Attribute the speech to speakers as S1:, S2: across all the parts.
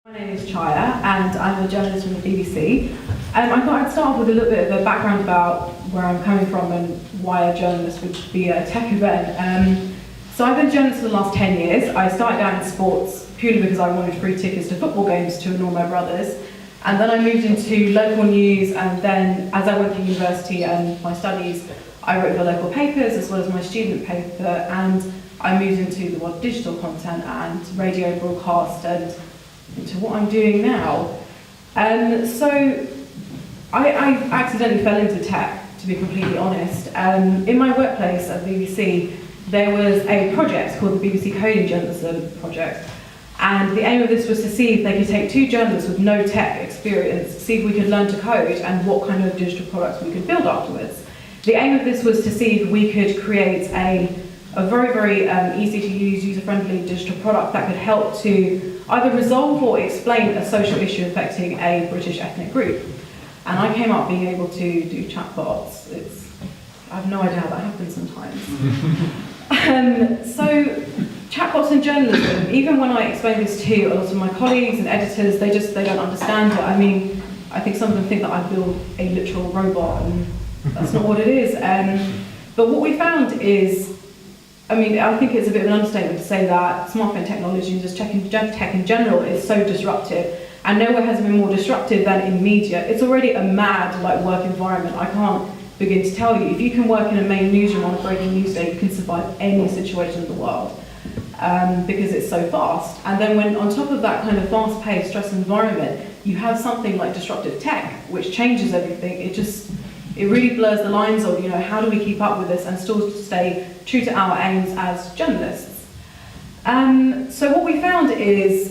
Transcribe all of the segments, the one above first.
S1: My name is Chayya and I'm a journalist from the BBC. I thought I'd start off with a little bit of a background about where I'm coming from and why a journalist would be at a tech event. So I've been a journalist for the last 10 years. I started out in sports purely because I wanted free tickets to football games to annoy my brothers. And then I moved into local news, and then as I went to university and my studies, I wrote for local papers as well as my student paper, and I moved into the world of digital content and radio broadcast and into what I'm doing now. So I accidentally fell into tech, to be completely honest. In my workplace at the BBC, there was a project called the BBC Coding Journalism Project. And the aim of this was to see if they could take two journalists with no tech experience, see if we could learn to code and what kind of digital products we could build afterwards. The aim of this was to see if we could create a very, very easy to use, user-friendly digital product that could help to either resolve or explain a social issue affecting a British ethnic group. And I came up being able to do chatbots. I have no idea how that happens sometimes. So chatbots in journalism, even when I explain this to a lot of my colleagues and editors, they don't understand it. I mean, I think some of them think that I build a literal robot, and that's not what it is. But what we found is, I think it's a bit of an understatement to say that smartphone technology and just tech in general is so disruptive, and nowhere has been more disruptive than in media. It's already a mad work environment. I can't begin to tell you. If you can work in a main newsroom on a breaking news day, you can survive any situation in the world because it's so fast. And then when on top of that kind of fast-paced, stress environment, you have something like disruptive tech, which changes everything. It really blurs the lines of, how do we keep up with this and still stay true to our aims as journalists. So what we found is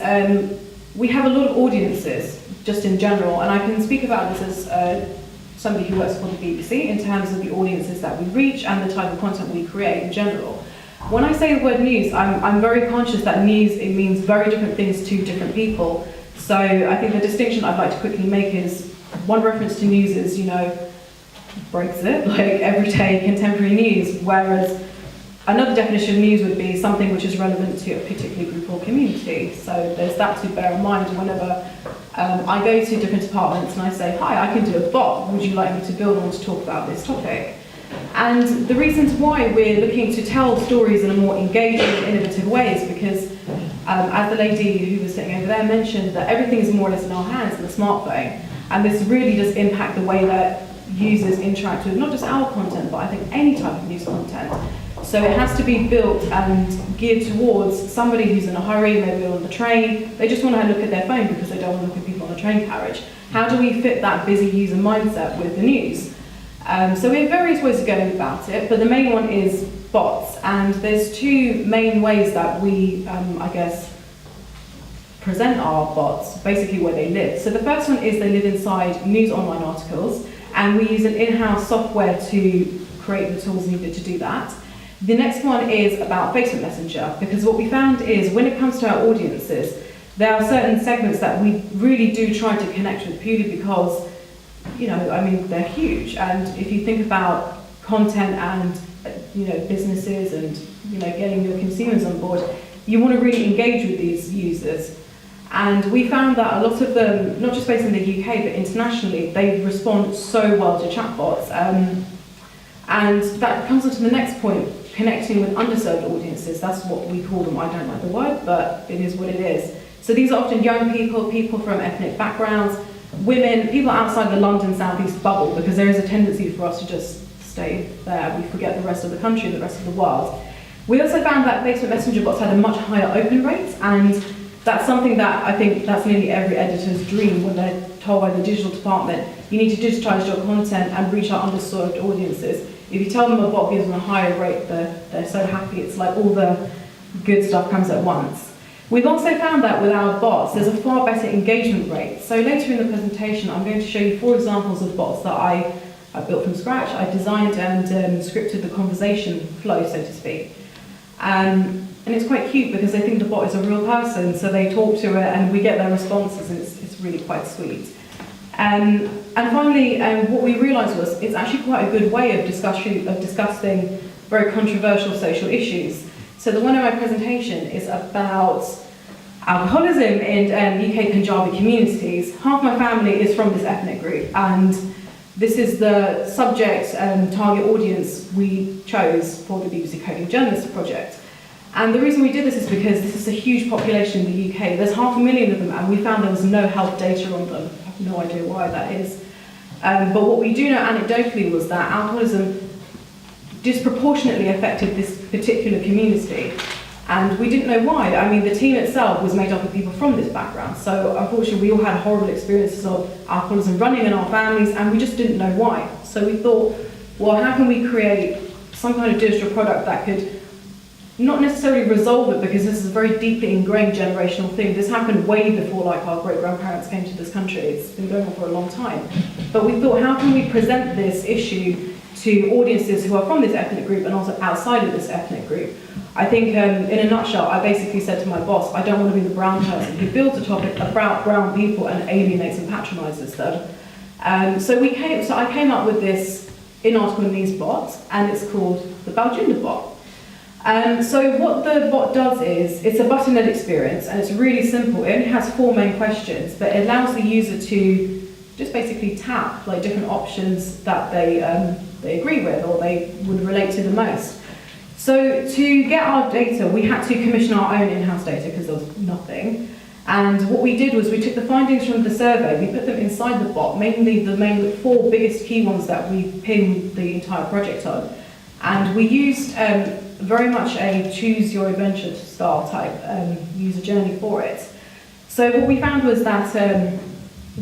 S1: we have a lot of audiences, just in general, and I can speak about this as somebody who works for the BBC in terms of the audiences that we reach and the type of content we create in general. When I say the word news, I'm very conscious that news, it means very different things to different people. So I think the distinction I'd like to quickly make is, one reference to news is, Brexit, everyday contemporary news, whereas another definition of news would be something which is relevant to a particular group or community. So there's that to bear in mind whenever I go to different departments and I say, hi, I can do a bot, would you like me to build on to talk about this topic? And the reasons why we're looking to tell stories in a more engaging and innovative way is because, as the lady who was sitting over there mentioned, that everything is more or less in our hands in the smartphone. And this really does impact the way that users interact with not just our content, but I think any type of news content. So it has to be built and geared towards somebody who's in a hurry, maybe on the train. They just want to look at their phone because they don't want to look at people on the train carriage. How do we fit that busy user mindset with the news? So we have various ways of going about it, but the main one is bots. And there's two main ways that we, present our bots, basically where they live. So the first one is they live inside news online articles, and we use an in-house software to create the tools needed to do that. The next one is about Facebook Messenger, because what we found is when it comes to our audiences, there are certain segments that we really do try to connect with purely because, they're huge. And if you think about content and, businesses and, getting your consumers on board, you want to really engage with these users. And we found that a lot of them, not just based in the UK, but internationally, they respond so well to chatbots. And that comes on to the next point, connecting with underserved audiences. That's what we call them. I don't like the word, but it is what it is. So these are often young people, people from ethnic backgrounds, women, people outside the London South East bubble, because there is a tendency for us to just stay there. We forget the rest of the country and the rest of the world. We also found that Facebook Messenger bots had a much higher open rate, and that's something that I think that's nearly every editor's dream when they're told by the digital department, you need to digitize your content and reach our underserved audiences. If you tell them a bot gives them a higher rate, they're so happy. It's like all the good stuff comes at once. We've also found that with our bots, there's a far better engagement rate. So later in the presentation, I'm going to show you 4 examples of bots that I built from scratch. I designed and scripted the conversation flow, so to speak. And it's quite cute because they think the bot is a real person, so they talk to it and we get their responses, and it's really quite sweet. And finally, what we realised was it's actually quite a good way of discussing very controversial social issues. So the one in my presentation is about alcoholism in UK Punjabi communities. Half my family is from this ethnic group, and this is the subject and target audience we chose for the BBC Coding Journalist project. And the reason we did this is because this is a huge population in the UK. There's 500,000 of them, and we found there was no health data on them. I have no idea why that is. But what we do know anecdotally was that alcoholism disproportionately affected this particular community. And we didn't know why. I mean, the team itself was made up of people from this background. So unfortunately, we all had horrible experiences of alcoholism running in our families, and we just didn't know why. So we thought, well, how can we create some kind of digital product that could not necessarily resolve it, because this is a very deeply ingrained generational thing. This happened way before like our great-grandparents came to this country. It's been going on for a long time. But we thought, how can we present this issue to audiences who are from this ethnic group and also outside of this ethnic group? I think in a nutshell, I basically said to my boss, I don't want to be the brown person who builds a topic about brown people and alienates and patronizes them. So I came up with this in-article in these bots, and it's called the Baljinder bot. So what the bot does is, it's a button-led experience, and it's really simple. It only has 4 main questions, but it allows the user to just basically tap like different options that they agree with or they would relate to the most. So to get our data, we had to commission our own in-house data because there was nothing. And what we did was we took the findings from the survey, we put them inside the bot, mainly the main 4 biggest key ones that we pinned the entire project on. And we used very much a choose your adventure style type user journey for it. So what we found was that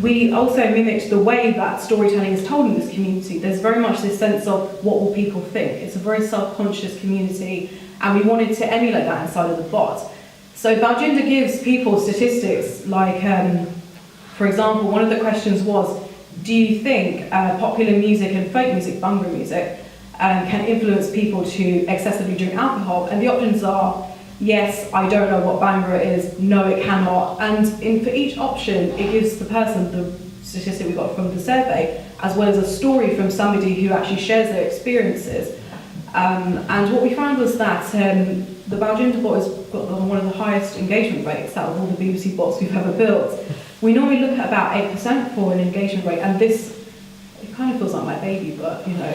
S1: we also mimicked the way that storytelling is told in this community. There's very much this sense of what will people think. It's a very self-conscious community, and we wanted to emulate that inside of the bot. So Baljinder gives people statistics like, for example, one of the questions was, do you think popular music and folk music, Bhangra music, can influence people to excessively drink alcohol? And the options are, yes, I don't know what Bhangra is, no it cannot. And for each option, it gives the person the statistic we got from the survey, as well as a story from somebody who actually shares their experiences. And what we found was that the Baljinder bot has got one of the highest engagement rates out of all the BBC bots we've ever built. We normally look at about 8% for an engagement rate, and this, it kind of feels like my baby, but you know,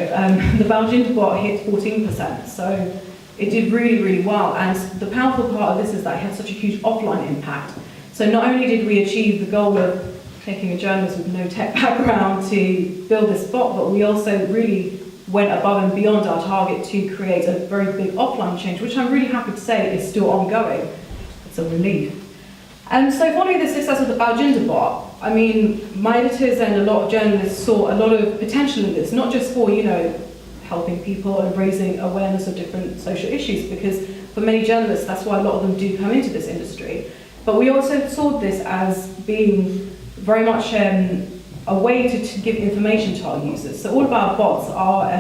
S1: the Baljinder bot hit 14%, so it did really, really well. And the powerful part of this is that it had such a huge offline impact. So not only did we achieve the goal of taking a journalist with no tech background to build this bot, but we also really went above and beyond our target to create a very big offline change, which I'm really happy to say is still ongoing. It's a relief. And so following the success of the Baljinder bot, I mean, my editors and a lot of journalists saw a lot of potential in this, not just for, you know, helping people and raising awareness of different social issues, because for many journalists, that's why a lot of them do come into this industry. But we also saw this as being very much a way to give information to our users. So all of our bots are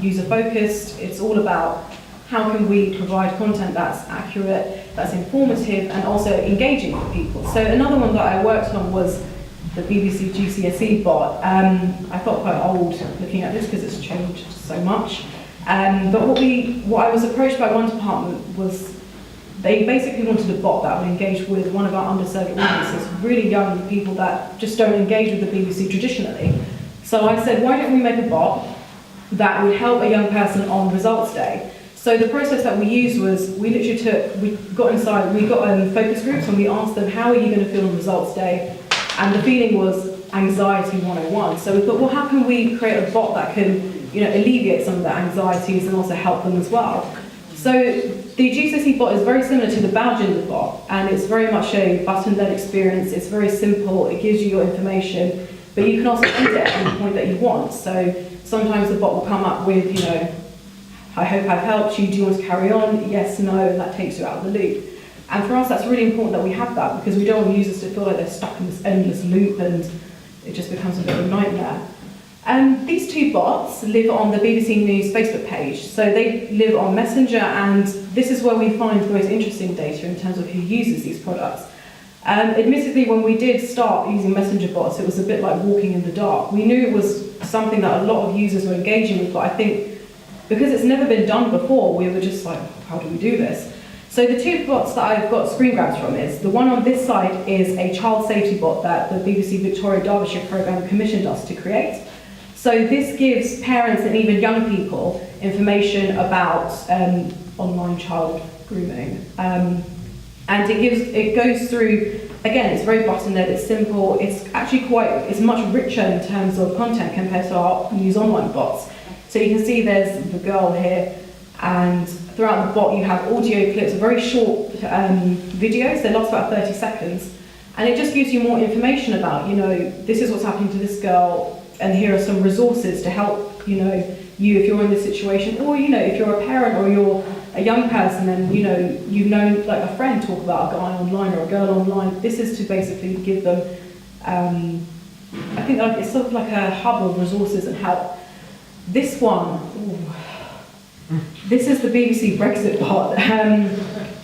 S1: user-focused. It's all about how can we provide content that's accurate, that's informative, and also engaging for people. So another one that I worked on was the BBC GCSE bot. I felt quite old looking at this because it's changed so much. But what I was approached by one department was they basically wanted a bot that would engage with one of our underserved audiences, really young people that just don't engage with the BBC traditionally. So I said, why don't we make a bot that would help a young person on results day? So the process that we used was we got focus groups and we asked them, how are you going to feel on results day? And the feeling was anxiety 101. So we thought, well, how can we create a bot that can, you know, alleviate some of their anxieties and also help them as well? So the GCSE bot is very similar to the Baljinder bot, and it's very much a button-led experience. It's very simple. It gives you your information, but you can also end it at any point that you want. So sometimes the bot will come up with, you know, I hope I've helped you. Do you want to carry on? Yes, no, and that takes you out of the loop. And for us, that's really important that we have that, because we don't want users to feel like they're stuck in this endless loop and it just becomes a bit of a nightmare. These 2 bots live on the BBC News Facebook page. So they live on Messenger, and this is where we find the most interesting data in terms of who uses these products. Admittedly, when we did start using Messenger bots, it was a bit like walking in the dark. We knew it was something that a lot of users were engaging with, but I think because it's never been done before, we were just like, how do we do this? So the two bots that I've got screen grabs from is, the one on this side is a child safety bot that the BBC Victoria Derbyshire programme commissioned us to create. So this gives parents and even young people information about online child grooming. And it goes through, again, it's very button-led, it's simple, it's actually it's much richer in terms of content compared to our news online bots. So you can see there's the girl here, and throughout the bot you have audio clips, very short videos, they last about 30 seconds, and it just gives you more information about, this is what's happening to this girl, and here are some resources to help, you if you're in this situation, or, if you're a parent or you're a young person and, you've known like a friend talk about a guy online or a girl online. This is to basically give them, I think it's sort of like a hub of resources and help. This one, this is the BBC Brexit bot.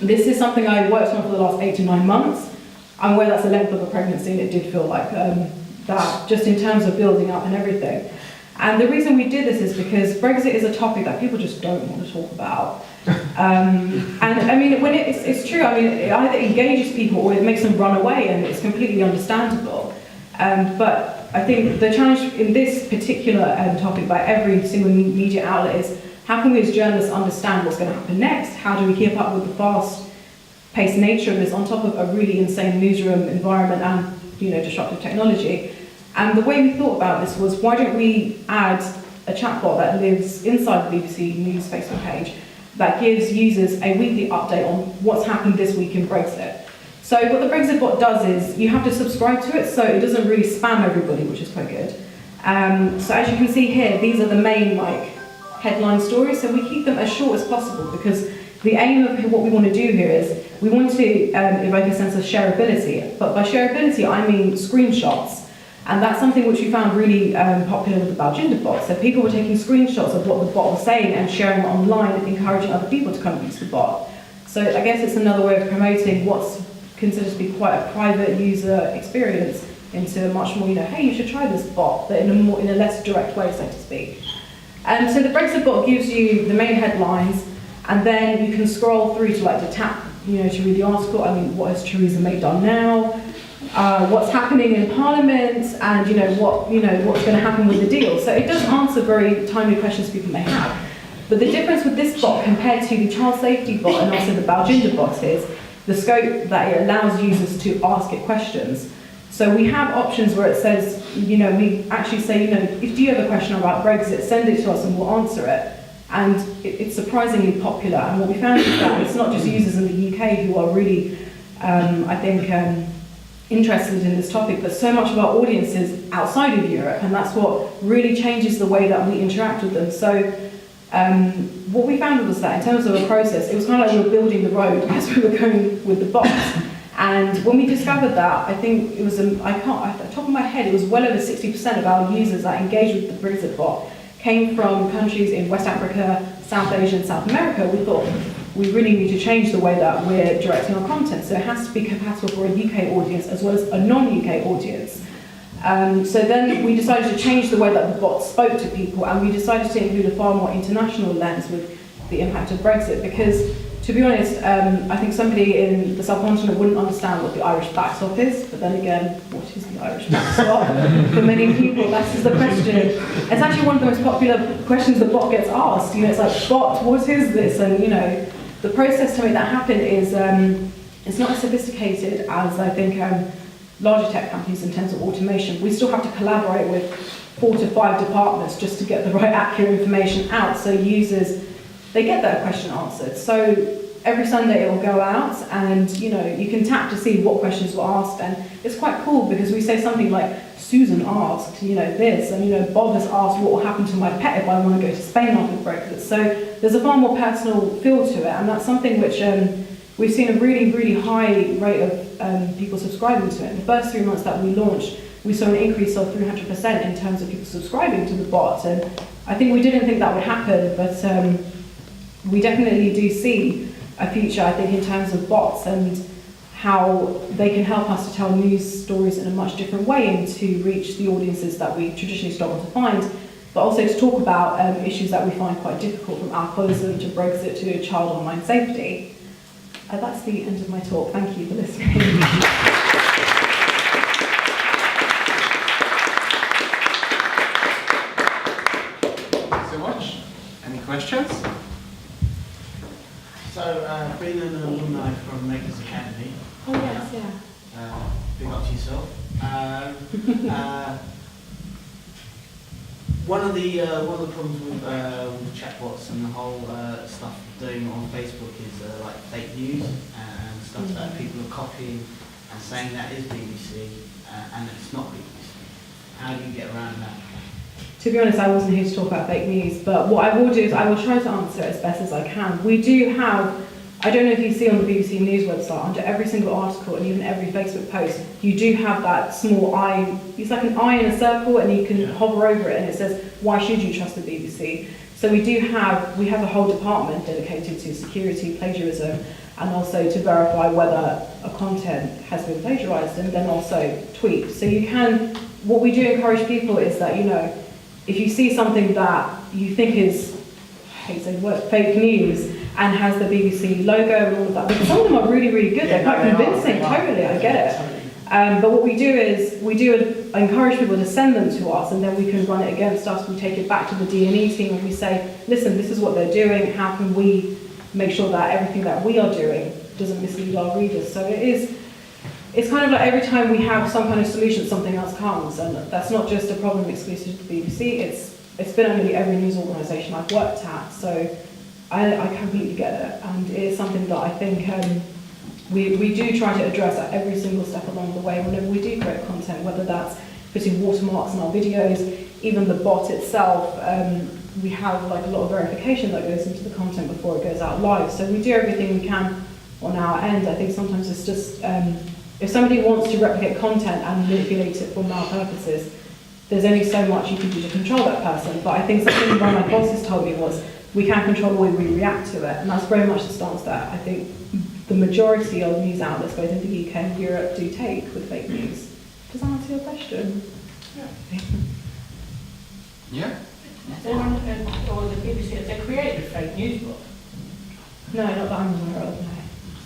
S1: This is something I worked on for the last 8 to 9 months. I'm aware that's the length of a pregnancy, and it did feel like that, just in terms of building up and everything. And the reason we did this is because Brexit is a topic that people just don't want to talk about. And I mean, when it's true, I mean, it either engages people or it makes them run away, and it's completely understandable. But I think the challenge in this particular topic by every single media outlet is, how can we as journalists understand what's going to happen next? How do we keep up with the fast-paced nature of this on top of a really insane newsroom environment and, disruptive technology? And the way we thought about this was, why don't we add a chatbot that lives inside the BBC News Facebook page that gives users a weekly update on what's happened this week in Brexit. So what the Brexit bot does is, you have to subscribe to it so it doesn't really spam everybody, which is quite good. So as you can see here, these are the main headline stories, so we keep them as short as possible, because the aim of what we want to do here is, we want to evoke a sense of shareability, but by shareability I mean screenshots. And that's something which we found really popular with the Baljinder bot. So people were taking screenshots of what the bot was saying and sharing it online and encouraging other people to come and use the bot. So I guess it's another way of promoting what's considered to be quite a private user experience into a much more, hey, you should try this bot, but in a less direct way, so to speak. So the Brexit bot gives you the main headlines, and then you can scroll through to the tab, to read the article. I mean, what has Theresa May done now? What's happening in Parliament, and what's going to happen with the deal. So it does answer very timely questions people may have. But the difference with this bot compared to the child safety bot and also the Baljinder bot is the scope that it allows users to ask it questions. So we have options where it says, we actually say, if you have a question about Brexit, send it to us and we'll answer it. And it's surprisingly popular. And what we found is that it's not just users in the UK who are really, interested in this topic, but so much of our audience is outside of Europe, and that's what really changes the way that we interact with them. So what we found was that in terms of a process, it was kind of like we were building the road as we were going with the bots. And when we discovered that, I think it was, at the top of my head, it was well over 60% of our users that engaged with the Brexit bot came from countries in West Africa, South Asia and South America. We thought, we really need to change the way that we're directing our content. So it has to be compatible for a UK audience as well as a non-UK audience. So then we decided to change the way that the bot spoke to people, and we decided to include a far more international lens with the impact of Brexit, because to be honest, I think somebody in the subcontinent wouldn't understand what the Irish backstop is, but then again, what is the Irish backstop? For many people, that's just the question. It's actually one of the most popular questions the bot gets asked. It's like, bot, what is this? And the process to make that happen is, it's not as sophisticated as I think larger tech companies in terms of automation. We still have to collaborate with 4 to 5 departments just to get the right accurate information out, so users, they get that question answered. So every Sunday it will go out, and you can tap to see what questions were asked, and it's quite cool because we say something like, Susan asked, this, and Bob has asked what will happen to my pet if I want to go to Spain after Brexit. So there's a far more personal feel to it, and that's something which we've seen a really, really high rate of people subscribing to it. In the first 3 months that we launched, we saw an increase of 300% in terms of people subscribing to the bot, and I think we didn't think that would happen, but we definitely do see a future, I think, in terms of bots and how they can help us to tell news stories in a much different way and to reach the audiences that we traditionally struggle to find, but also to talk about issues that we find quite difficult, from alcoholism to Brexit to child online safety. That's the end of my talk. Thank you for listening.
S2: Thanks so much. Any questions?
S3: So, being an alumni from Makers Academy,
S1: Oh yes, yeah.
S3: big up to yourself. One of the problems with chatbots and the whole stuff doing on Facebook is like fake news and stuff that people are copying and saying that is BBC and it's not BBC. How do you get around that?
S1: To be honest, I wasn't here to talk about fake news, but what I will do is I will try to answer it as best as I can. We do have, I don't know if you see on the BBC News website, under every single article and even every Facebook post, you do have that small eye, it's like an eye in a circle, and you can hover over it and it says, why should you trust the BBC? So we have a whole department dedicated to security, plagiarism, and also to verify whether a content has been plagiarised and then also tweaked. So you can, what we do encourage people is that, you know, if you see something that you think is, I hate saying the word, fake news, and has the BBC logo and all of that, because some of them are really, really good, they're quite convincing, totally, I get it. But what we do is, we do encourage people to send them to us, and then we can run it against us, we take it back to the D&E team, and we say, listen, this is what they're doing, how can we make sure that everything that we are doing doesn't mislead our readers? So it's kind of like every time we have some kind of solution, something else comes, and that's not just a problem exclusive to the BBC, it's been on nearly every news organisation I've worked at, so I completely get it, and it is something that I think we do try to address at every single step along the way whenever we do create content, whether that's putting watermarks in our videos, even the bot itself, we have like a lot of verification that goes into the content before it goes out live, so we do everything we can on our end. I think sometimes it's just, if somebody wants to replicate content and manipulate it for malpurposes, there's only so much you can do to control that person. But I think something one of my bosses told me was, we can control the way we react to it. And that's very much the stance that I think the majority of news outlets, both in the UK and Europe, do take with fake news. Does that answer your question?
S2: Yeah. Yeah?
S4: Has anyone, or the BBC, have they created a fake news bot?
S1: No, not that I'm aware of, no.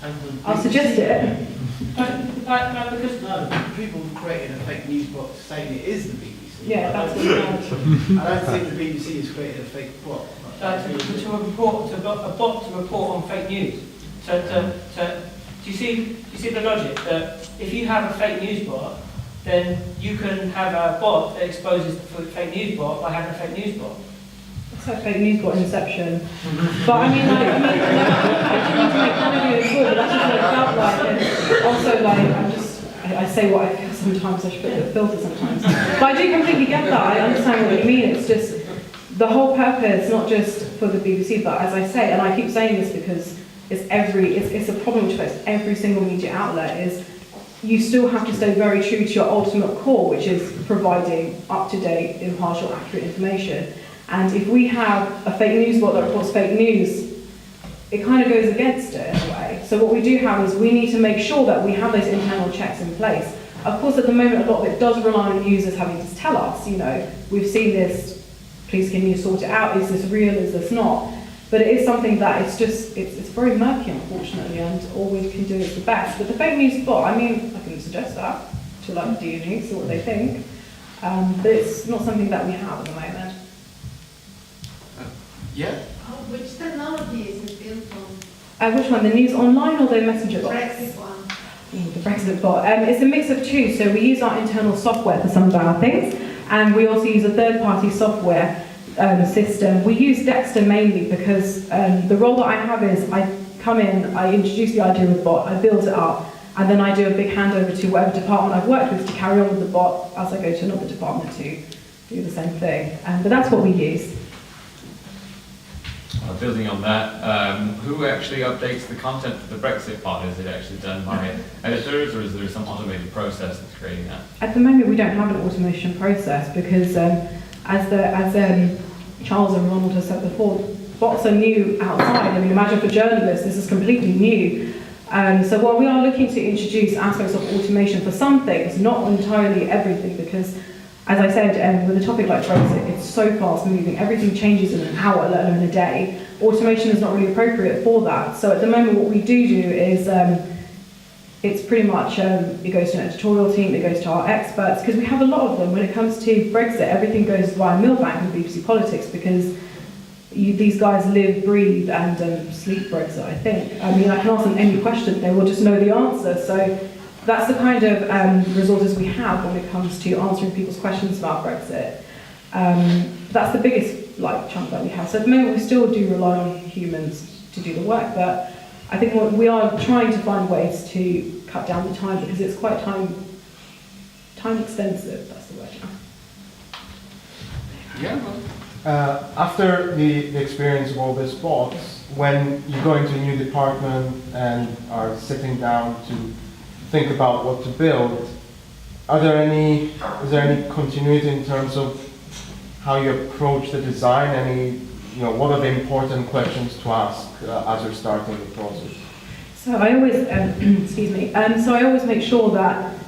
S3: And the
S1: I'll
S3: BBC
S1: suggest it.
S4: Because
S3: No, people created a fake news bot saying it is the BBC.
S1: Yeah, that's what
S3: I don't think the BBC has created a fake bot.
S4: a bot to report on fake news. Do you see the logic that if you have a fake news bot, then you can have a bot that exposes the fake news bot by having a fake news bot.
S1: It's like fake news bot inception. But I mean, I didn't mean to make fun of you at all, but that's just what it felt like. And also, like, I say what I feel sometimes, I should put a bit of filter sometimes. But I do completely get that, I understand what you mean. It's just, the whole purpose, not just for the BBC, but as I say, and I keep saying this because it's a problem which affects every single media outlet, is you still have to stay very true to your ultimate core, which is providing up-to-date, impartial, accurate information. And if we have a fake news bot that reports fake news, it kind of goes against it in a way. So what we do have is we need to make sure that we have those internal checks in place. Of course, at the moment, a lot of it does rely on users having to tell us, you know, we've seen this, please can you sort it out, is this real, is this not? But it is something that it's very murky, unfortunately, and all we can do is the best. But the fake news bot, I mean, I can suggest that to like D&E, see what they think. But it's not something that we have at the moment.
S2: Yeah?
S5: Which technology is it built on?
S1: Which one, the news online or the messenger
S5: The
S1: bot?
S5: Brexit one.
S1: The Brexit bot. It's a mix of two, so we use our internal software for some of our things, and we also use a third-party software system. We use Dexter mainly because the role that I have is I come in, I introduce the idea of the bot, I build it up, and then I do a big handover to whatever department I've worked with to carry on with the bot as I go to another department to do the same thing. But that's what we use.
S6: Building on that, who actually updates the content for the Brexit part? Is it actually done by editors, or is there some automated process that's creating that?
S1: At the moment, we don't have an automation process because, as Charles and Ronald have said before, bots are new outside. I mean, imagine for journalists, this is completely new. So while we are looking to introduce aspects of automation for some things, not entirely everything, because as I said, with a topic like Brexit, it's so fast moving, everything changes in an hour, let alone a day. Automation is not really appropriate for that. So at the moment what we do is, it's pretty much, it goes to an editorial team, it goes to our experts, because we have a lot of them. When it comes to Brexit, everything goes via Millbank and BBC Politics, because these guys live, breathe and sleep Brexit, I think. I mean, I can ask them any question, they will just know the answer. So that's the kind of resources we have when it comes to answering people's questions about Brexit. That's the biggest chunk that we have. So at the moment we still do rely on humans to do the work, but I think we are trying to find ways to cut down the time because it's quite time extensive, that's the word.
S2: Yeah, well.
S7: After the experience of all these bots, when you go into a new department and are sitting down to think about what to build, is there any continuity in terms of how you approach the design? What are the important questions to ask as you're starting the process?
S1: So I always, excuse me. So I always make sure that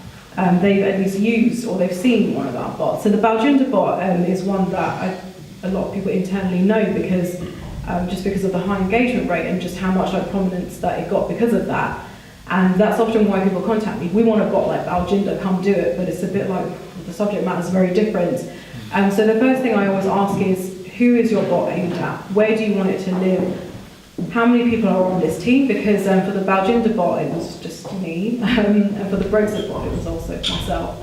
S1: they've at least used or they've seen one of our bots. So the Baljinder bot is one that a lot of people internally know because just because of the high engagement rate and just how much prominence that it got because of that. And that's often why people contact me. We want a bot like Baljinder, come do it, but it's a bit like the subject matter is very different. So the first thing I always ask is, who is your bot aimed at? Where do you want it to live? How many people are on this team? Because for the Baljinder bot, it was just me. And for the Brexit bot, it was also myself.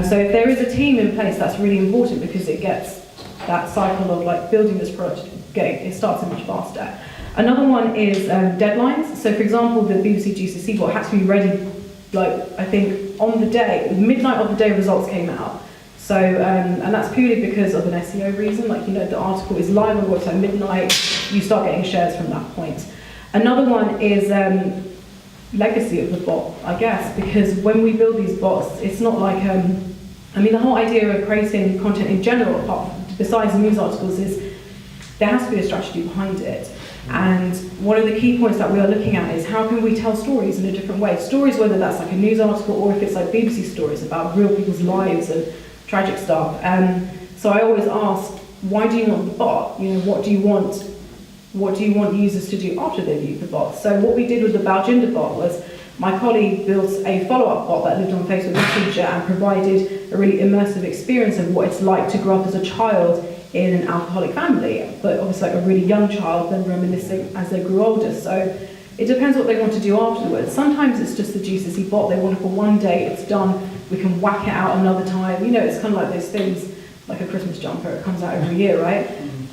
S1: So if there is a team in place, that's really important because it gets that cycle of building this product, it starts much faster. Another one is deadlines. So for example, the BBC GCC bot had to be ready, I think on the day, midnight of the day results came out. So, and that's purely because of an SEO reason, the article is live on the website midnight, you start getting shares from that point. Another one is legacy of the bot, I guess, because when we build these bots, it's not the whole idea of creating content in general, besides news articles, is there has to be a strategy behind it. And one of the key points that we are looking at is how can we tell stories in a different way? Stories, whether that's a news article or if it's BBC stories about real people's lives and tragic stuff. So I always ask, why do you want the bot? What do you want users to do after they view the bot? So what we did with the Baljinder bot was my colleague built a follow-up bot that lived on Facebook Messenger and provided a really immersive experience of what it's like to grow up as a child in an alcoholic family, but obviously a really young child, then reminiscing as they grew older. So it depends what they want to do afterwards. Sometimes it's just the GCC bot, they want it for one day, it's done, we can whack it out another time. It's kind of like those things, like a Christmas jumper, it comes out every year, right?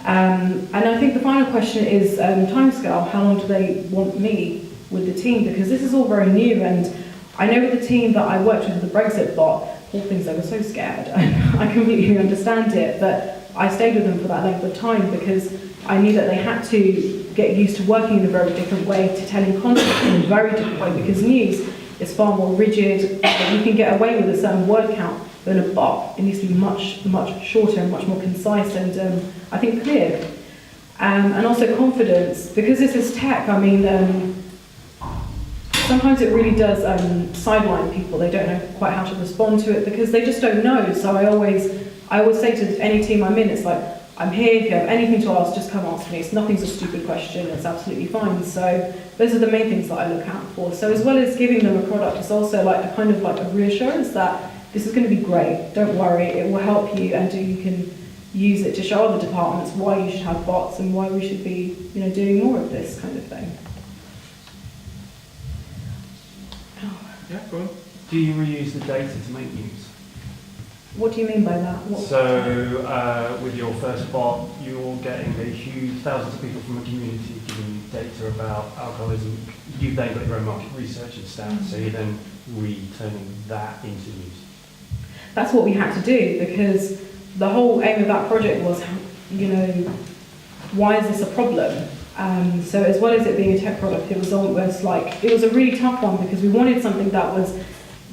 S1: And I think the final question is timescale. How long do they want me with the team? Because this is all very new, and I know with the team that I worked with the Brexit bot, all things, they were so scared. I completely understand it, but I stayed with them for that length of time because I knew that they had to get used to working in a very different way, to telling content in a very different way, because news is far more rigid, but you can get away with a certain word count than a bot. It needs to be much, much shorter and much more concise and I think clear. And also confidence, because this is tech, sometimes it really does sideline people. They don't know quite how to respond to it because they just don't know. So I always say to any team I'm in, it's I'm here, if you have anything to ask, just come ask me. Nothing's a stupid question, it's absolutely fine. So those are the main things that I look out for. So as well as giving them a product, it's also a kind of a reassurance that this is going to be great, don't worry, it will help you, and you can use it to show other departments why you should have bots and why we should be doing more of this kind of thing.
S2: Yeah, go on.
S8: Do you reuse the data to make news?
S1: What do you mean by that?
S8: So with your first bot, you're getting a huge thousands of people from a community giving you data about alcoholism. You've then got your own market research and stats, so you're then returning that into news.
S1: That's what we had to do because the whole aim of that project was, why is this a problem? So as well as it being a tech product, it was almost it was a really tough one because we wanted something that was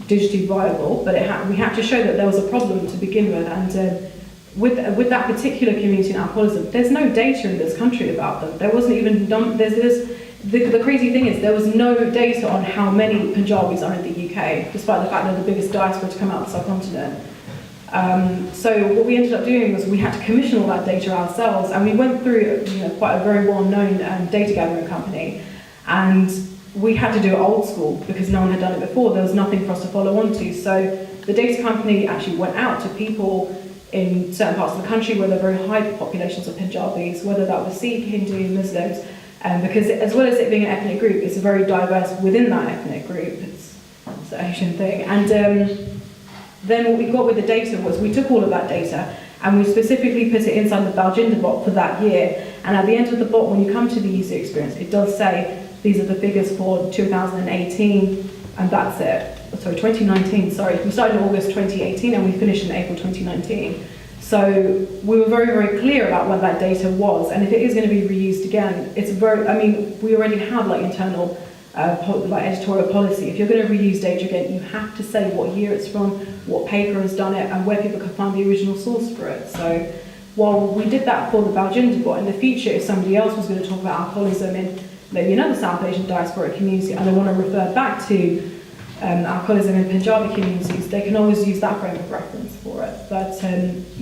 S1: digitally viable, but we had to show that there was a problem to begin with. And with that particular community in alcoholism, there's no data in this country about them. There wasn't even the crazy thing is there was no data on how many Punjabis are in the UK, despite the fact they're the biggest diaspora to come out of the subcontinent. So what we ended up doing was we had to commission all that data ourselves, and we went through quite a very well-known data gathering company, and we had to do it old school because no one had done it before. There was nothing for us to follow on to. So the data company actually went out to people in certain parts of the country where there were very high populations of Punjabis, whether that was Sikh, Hindu, Muslims, because as well as it being an ethnic group, it's very diverse within that ethnic group. It's an Asian thing. And then what we got with the data was we took all of that data and we specifically put it inside the Baljinder bot for that year. And at the end of the bot, when you come to the user experience, it does say these are the figures for 2018, and that's it. Sorry, 2019, sorry. We started in August 2018 and we finished in April 2019. So we were very, very clear about what that data was, and if it is going to be reused again, it's very, I mean, we already have like internal editorial policy. If you're going to reuse data again, you have to say what year it's from, what paper has done it, and where people can find the original source for it. So while we did that for the Baljinder bot, in the future, if somebody else was going to talk about alcoholism in maybe another South Asian diasporic community, and they want to refer back to alcoholism in Punjabi communities, they can always use that frame of reference for it. But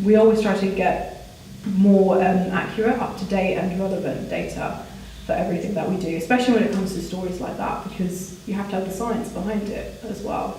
S1: we always try to get more accurate, up-to-date and relevant data for everything that we do, especially when it comes to stories like that, because you have to have the science behind it as well.